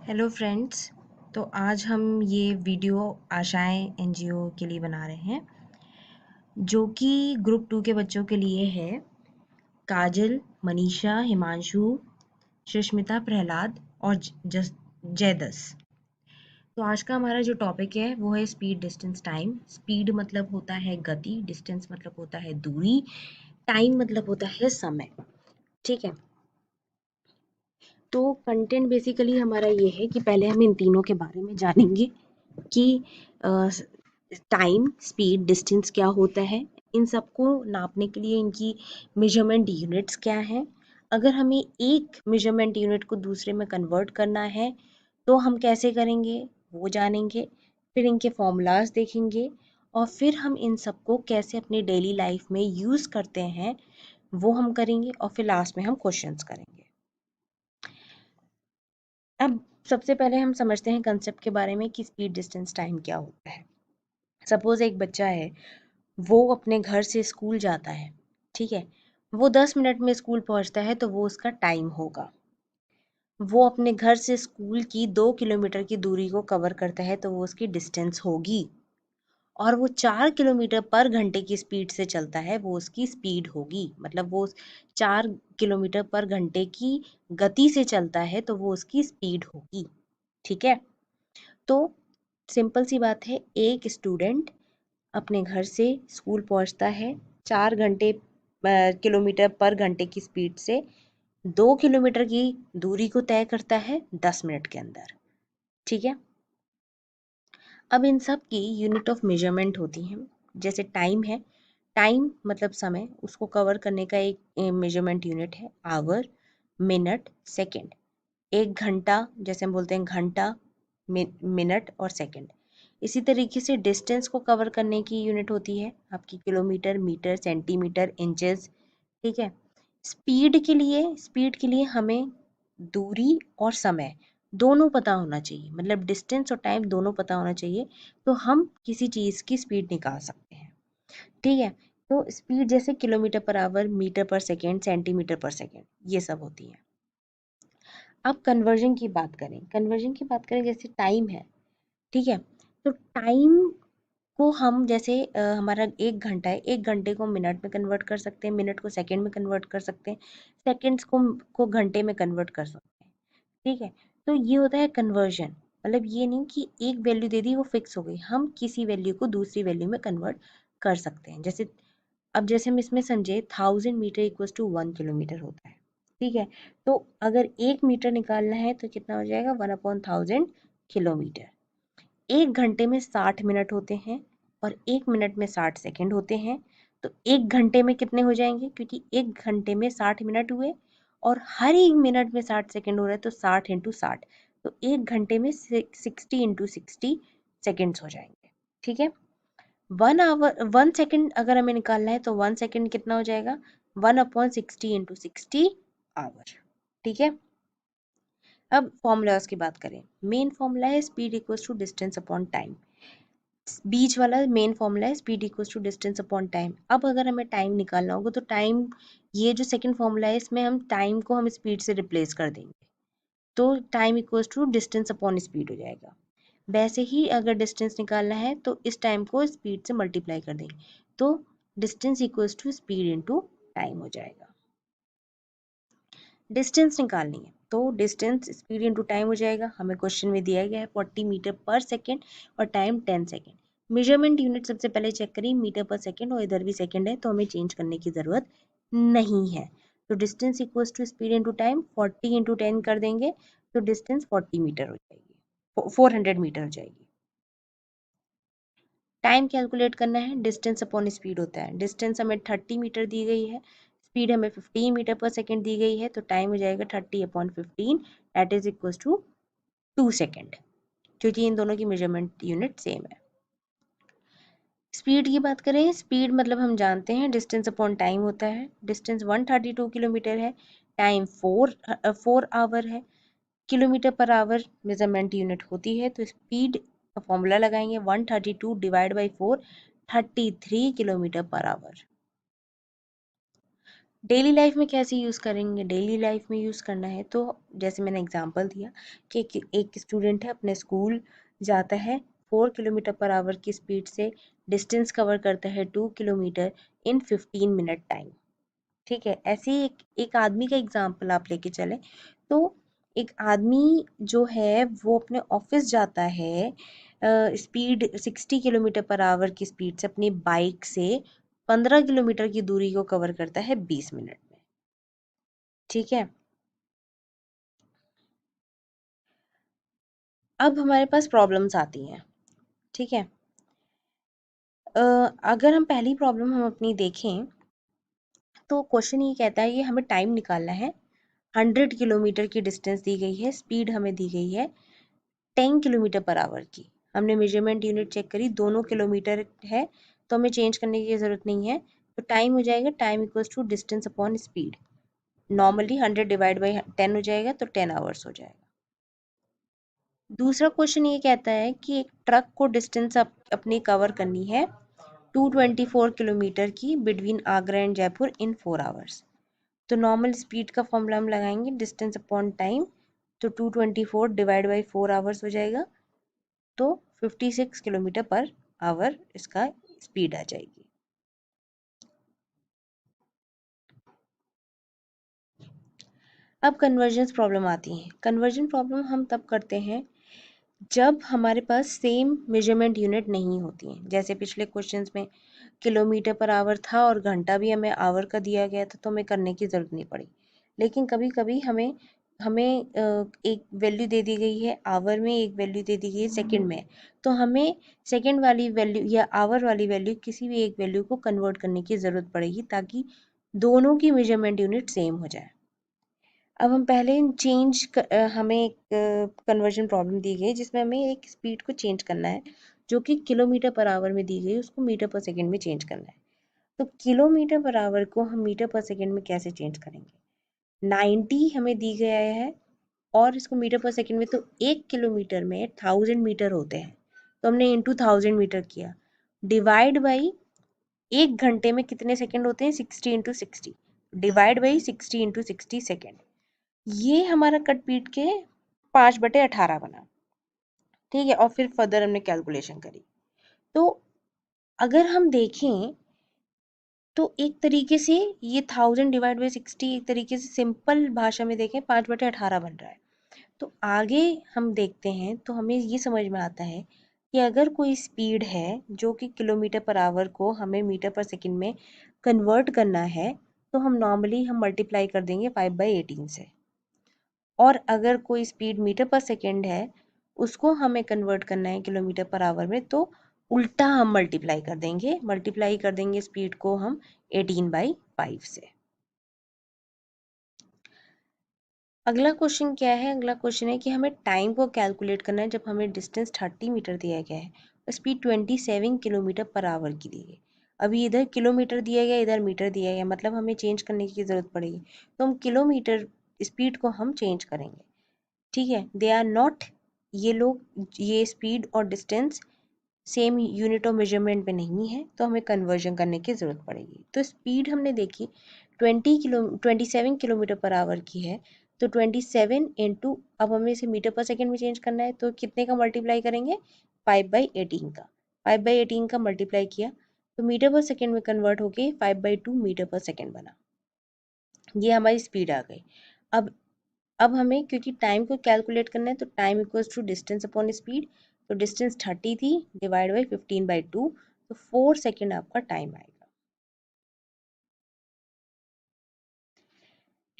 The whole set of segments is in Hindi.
Hello friends. तो आज हम ये वीडियो आशाएं एनजीओ के लिए बना रहे हैं जो कि ग्रुप 2 के बच्चों के लिए है। काजल, मनीषा, हिमांशु, सुष्मिता, प्रहलाद और जयदस। तो आज का हमारा जो टॉपिक है वो है स्पीड, डिस्टेंस, टाइम। स्पीड मतलब होता है गति, डिस्टेंस मतलब होता है दूरी, टाइम मतलब होता है समय। ठीक है। तो कंटेंट बेसिकली हमारा ये है कि पहले हम इन तीनों के बारे में जानेंगे कि टाइम, स्पीड, डिस्टेंस क्या होता है, इन सबको नापने के लिए इनकी मेजरमेंट यूनिट्स क्या हैं, अगर हमें एक मेजरमेंट यूनिट को दूसरे में कन्वर्ट करना है तो हम कैसे करेंगे वो जानेंगे। फिर इनके फॉर्मूलाज देखेंगे और फिर हम इन सबको कैसे अपनी डेली लाइफ में यूज़ करते हैं वो हम करेंगे और फिर लास्ट में हम क्वेश्चंस करेंगे। अब सबसे पहले हम समझते हैं कंसेप्ट के बारे में कि स्पीड, डिस्टेंस, टाइम क्या होता है। सपोज एक बच्चा है, वो अपने घर से स्कूल जाता है। ठीक है। वो 10 मिनट में स्कूल पहुंचता है तो वो उसका टाइम होगा। वो अपने घर से स्कूल की 2 किलोमीटर की दूरी को कवर करता है तो वो उसकी डिस्टेंस होगी। और वो 4 किलोमीटर पर घंटे की स्पीड से चलता है वो उसकी स्पीड होगी। मतलब वो 4 किलोमीटर पर घंटे की गति से चलता है तो वो उसकी स्पीड होगी। ठीक है। तो सिंपल सी बात है, एक स्टूडेंट अपने घर से स्कूल पहुंचता है 4 किलोमीटर पर घंटे की स्पीड से, 2 किलोमीटर की दूरी को तय करता है 10 मिनट के अंदर। ठीक है। अब इन सब की यूनिट ऑफ मेजरमेंट होती हैं। जैसे टाइम है, टाइम मतलब समय, उसको कवर करने का एक मेजरमेंट यूनिट है आवर, मिनट, सेकेंड। एक घंटा जैसे हम बोलते हैं घंटा, मिनट और सेकंड। इसी तरीके से डिस्टेंस को कवर करने की यूनिट होती है आपकी किलोमीटर, मीटर, सेंटीमीटर, इंचेस। ठीक है। स्पीड के लिए हमें दूरी और समय दोनों पता होना चाहिए। मतलब डिस्टेंस और टाइम दोनों पता होना चाहिए तो हम किसी चीज़ की स्पीड निकाल सकते हैं। ठीक है। तो स्पीड जैसे kilometre per hour, metre per second, centimetre पर सेकेंड, ये सब होती है। अब कन्वर्जन की बात करें जैसे टाइम है। ठीक है। तो टाइम को हम जैसे हमारा 1 घंटा है, 1 घंटे को मिनट में कन्वर्ट कर सकते हैं, मिनट को सेकंड में कन्वर्ट कर सकते हैं, सेकंड्स को घंटे में कन्वर्ट कर सकते हैं। ठीक है। तो ये होता है कन्वर्जन। मतलब ये नहीं कि एक वैल्यू दे दी वो फिक्स हो गई, हम किसी वैल्यू को दूसरी वैल्यू में कन्वर्ट कर सकते हैं। जैसे हम इसमें समझे 1000 मीटर इक्वल्स टू 1 किलोमीटर होता है। ठीक है। तो अगर 1 मीटर निकालना है तो कितना हो जाएगा, 1/1000 किलोमीटर। 1 घंटे में 60 मिनट होते हैं और 1 मिनट में 60 सेकंड होते हैं। तो 1 घंटे में कितने हो जाएंगे, क्योंकि 1 घंटे में 60 मिनट हुए और हर 1 मिनट में 60 सेकंड हो रहा है तो 60 × 60। तो 1 घंटे में 60 × 60 सेकेंड्स हो जाएंगे। ठीक है। 1 सेकंड अगर हमें निकालना है तो 1 सेकंड कितना हो जाएगा, 1/60 × 60 आवर। ठीक है। अब फॉर्मूलाज की बात करें, मेन फॉर्मूला है speed equals to distance upon time. बीच वाला मेन फॉर्मूला है speed equals to distance upon time. अब अगर हमें टाइम निकालना होगा तो टाइम, ये जो सेकंड फॉर्मूला है इसमें हम टाइम को हम स्पीड से रिप्लेस कर देंगे तो time equals to distance upon speed हो जाएगा। वैसे ही अगर डिस्टेंस निकालना है तो इस टाइम को स्पीड से मल्टीप्लाई कर देंगे तो distance equals to speed into time हो जाएगा। डिस्टेंस निकालनी है तो डिस्टेंस स्पीड इनटू टाइम हो जाएगा। हमें क्वेश्चन में दिया गया है 40 मीटर पर सेकेंड और टाइम 10 सेकेंड। मेजरमेंट यूनिट सबसे पहले चेक करें, मीटर पर सेकेंड, और इधर भी सेकेंड है तो हमें चेंज करने की ज़रूरत नहीं है। तो distance equals to speed into time 40 × 10 कर देंगे तो डिस्टेंस 40 मीटर हो जाएगी, 400 मीटर हो जाएगी। टाइम कैलकुलेट करना है, डिस्टेंस अपॉन स्पीड होता है। डिस्टेंस हमें 30 मीटर दी गई है, स्पीड हमें 15 मीटर पर सेकेंड दी गई है तो टाइम हो जाएगा 30/15, that is equals to 2 second, क्योंकि इन दोनों की मेजरमेंट यूनिट सेम है। स्पीड की बात करें, स्पीड मतलब हम जानते हैं डिस्टेंस अपॉन टाइम होता है। डिस्टेंस 132 किलोमीटर है, टाइम 4 आवर है। Kilometre per hour measurement unit होती है तो स्पीड का फॉर्मूला लगाएंगे, 132 divide by 4, 33 kilometre per hour. Daily life में कैसे यूज़ करेंगे? डेली लाइफ में यूज़ करना है तो जैसे मैंने एग्जांपल दिया कि एक स्टूडेंट है, अपने स्कूल जाता है 4 किलोमीटर पर आवर की स्पीड से, डिस्टेंस कवर करता है 2 किलोमीटर इन 15 मिनट टाइम। ठीक है, ऐसे ही एक आदमी का एग्जाम्पल आप लेके चले तो एक आदमी जो है वो अपने ऑफिस जाता है स्पीड 60 किलोमीटर पर आवर की स्पीड से, अपनी बाइक से 15 किलोमीटर की दूरी को कवर करता है 20 मिनट में। ठीक है, अब हमारे पास प्रॉब्लम्स आती हैं। ठीक है, अगर हम पहली प्रॉब्लम हम अपनी देखें तो क्वेश्चन ये कहता है कि हमें टाइम निकालना है। 100 किलोमीटर की डिस्टेंस दी गई है, स्पीड हमें दी गई है 10 किलोमीटर पर आवर की। हमने मेजरमेंट यूनिट चेक करी, दोनों किलोमीटर है तो हमें चेंज करने की ज़रूरत नहीं है। तो टाइम हो जाएगा time equals to distance upon speed. Normally 100 divide by 10 हो जाएगा तो 10 आवर्स हो जाएगा। दूसरा क्वेश्चन ये कहता है कि एक ट्रक को डिस्टेंस अपनी कवर करनी है 224 किलोमीटर की between Agra and Jaipur in 4 hours. तो नॉर्मल स्पीड का फॉर्मूला हम लगाएंगे डिस्टेंस अपॉन टाइम, तो 224 डिवाइड बाई 4 आवर्स हो जाएगा, तो 56 किलोमीटर पर आवर इसका स्पीड आ जाएगी। अब कन्वर्जेंस प्रॉब्लम आती है। कन्वर्जन प्रॉब्लम हम तब करते हैं जब हमारे पास सेम मेजरमेंट यूनिट नहीं होती हैं। जैसे पिछले क्वेश्चंस में किलोमीटर पर आवर था और घंटा भी हमें आवर का दिया गया था तो हमें करने की ज़रूरत नहीं पड़ी। लेकिन कभी कभी हमें हमें एक वैल्यू दे दी गई है आवर में, एक वैल्यू दे दी गई है सेकंड में, तो हमें सेकंड वाली वैल्यू या आवर वाली वैल्यू किसी भी एक वैल्यू को कन्वर्ट करने की ज़रूरत पड़ेगी ताकि दोनों की मेजरमेंट यूनिट सेम हो जाए। अब हम पहले हमें एक कन्वर्जन प्रॉब्लम दी गई जिसमें हमें एक स्पीड को चेंज करना है जो कि किलोमीटर पर आवर में दी गई, उसको मीटर पर सेकंड में चेंज करना है। तो किलोमीटर पर आवर को हम मीटर पर सेकंड में कैसे चेंज करेंगे? 90 हमें दी गया है और इसको मीटर पर सेकंड में, तो 1 किलोमीटर में 1000 मीटर होते हैं, तो हमने इंटू 1000 मीटर किया, डिवाइड बाई 1 घंटे में कितने सेकंड होते हैं? 60 × 60, डिवाइड बाई 60 × 60 सेकेंड। ये हमारा कट पीट के 5/18 बना। ठीक है, और फिर फर्दर हमने कैलकुलेशन करी। तो अगर हम देखें तो एक तरीके से ये 1000 डिवाइड बाई 60 एक तरीके से सिंपल भाषा में देखें 5/18 बन रहा है। तो आगे हम देखते हैं तो हमें ये समझ में आता है कि अगर कोई स्पीड है जो कि किलोमीटर पर आवर को हमें मीटर पर सेकंड में कन्वर्ट करना है, तो हम नॉर्मली मल्टीप्लाई कर देंगे 5/18 से। और अगर कोई स्पीड मीटर पर सेकंड है उसको हमें कन्वर्ट करना है किलोमीटर पर आवर में, तो उल्टा हम मल्टीप्लाई कर देंगे स्पीड को हम 18/5 से। अगला क्वेश्चन क्या है? अगला क्वेश्चन है कि हमें टाइम को कैलकुलेट करना है जब हमें डिस्टेंस 30 मीटर दिया गया है और स्पीड 27 किलोमीटर पर आवर की दी गई। अभी इधर किलोमीटर दिया गया, इधर मीटर दिया गया, मतलब हमें चेंज करने की ज़रूरत पड़ेगी। तो हम किलोमीटर स्पीड को हम चेंज करेंगे। ठीक है, दे आर नॉट, ये स्पीड और distance same unit of measurement में नहीं है, तो हमें कन्वर्जन करने की ज़रूरत पड़ेगी। तो स्पीड हमने देखी 27 किलोमीटर पर आवर की है, तो 27 इंटू, अब हमें इसे मीटर पर सेकेंड में चेंज करना है तो कितने का मल्टीप्लाई करेंगे? 5/18 का। 5/18 का मल्टीप्लाई किया तो मीटर पर सेकेंड में कन्वर्ट होके 5/2 मीटर पर सेकेंड बना। ये हमारी स्पीड आ गई। अब अब हमें क्योंकि टाइम को कैलकुलेट करना है तो time equals to distance upon speed, तो डिस्टेंस 30 थी, डिवाइड बाई 15/2, तो 4 सेकेंड आपका टाइम आएगा।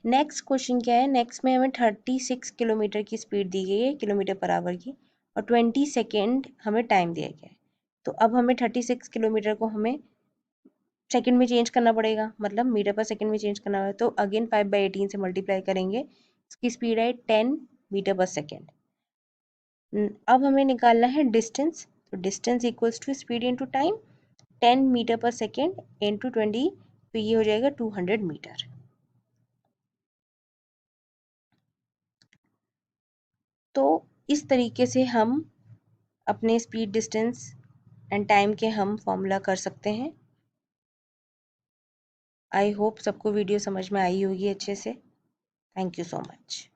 नेक्स्ट क्वेश्चन क्या है? नेक्स्ट में हमें 36 किलोमीटर की स्पीड दी गई है किलोमीटर पर आवर की और 20 सेकेंड हमें टाइम दिया गया है। तो अब हमें 36 किलोमीटर को हमें सेकंड में चेंज करना पड़ेगा, मतलब मीटर पर सेकंड में चेंज करना है, तो अगेन 5/18 से मल्टीप्लाई करेंगे। इसकी स्पीड है 10 मीटर पर सेकेंड। अब हमें निकालना है डिस्टेंस, तो distance equals to speed into time, 10 metre per second into 20, तो ये हो जाएगा 200 मीटर। तो इस तरीके से हम अपने स्पीड, डिस्टेंस एंड टाइम के हम फॉर्मूला कर सकते हैं। आई होप सबको वीडियो समझ में आई होगी अच्छे से। Thank you so much.